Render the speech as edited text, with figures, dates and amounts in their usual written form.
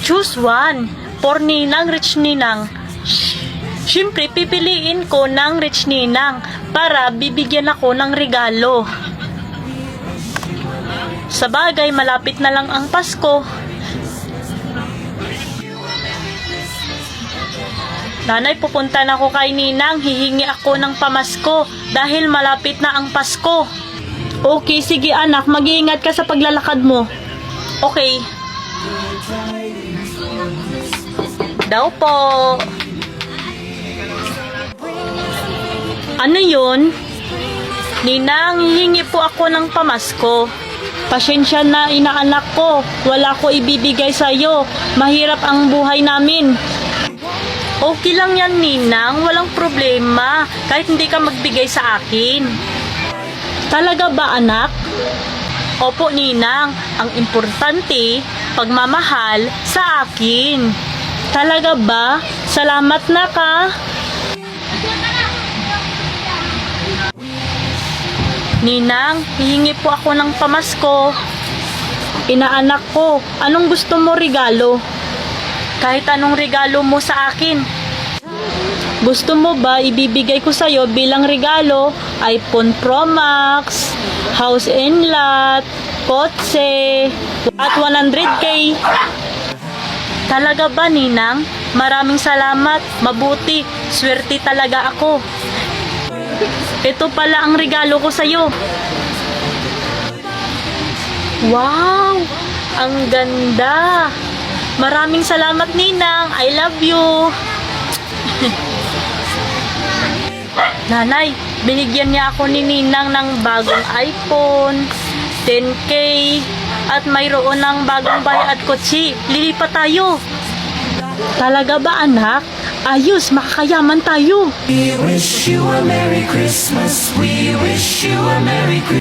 Choose one. For Ninang, Rich Ninang. Siyempre, pipiliin ko ng Rich Ninang para bibigyan ako ng regalo. Sa bagay, malapit na lang ang Pasko. Nanay, pupunta na ako kay Ninang. Hihingi ako ng pamasko dahil malapit na ang Pasko. Okay, sige anak. Mag-iingat ka sa paglalakad mo. Okay. Daw po. Ano yun? Ninang, hihingi po ako ng pamasko. Pasensya na inaanak ko. Wala ko ibibigay sa'yo. Mahirap ang buhay namin. Okay lang yan, Ninang. Walang problema. Kahit hindi ka magbigay sa akin. Talaga ba, anak? Opo, Ninang. Ang importante, pagmamahal sa akin. Talaga ba? Salamat na ka. Ninang, hihingi po ako ng pamasko. Inaanak ko, anong gusto mo regalo? Kahit anong regalo mo sa akin. Gusto mo ba ibibigay ko sa'yo bilang regalo iPhone Pro Max, house and lot, kotse, at 100k? Talaga ba, Ninang? Maraming salamat. Mabuti. Swerte talaga ako. Ito pala ang regalo ko sa'yo. Wow! Ang ganda! Maraming salamat, Ninang. I love you. Nanay, binigyan niya ako ni Ninang ng bagong iPhone, 10k, at mayroon ng bagong bahay at kotse. Lilipat tayo. Talaga ba, anak? Ayos, makakayaman tayo. We wish you a Merry Christmas. We wish you a Merry Christmas.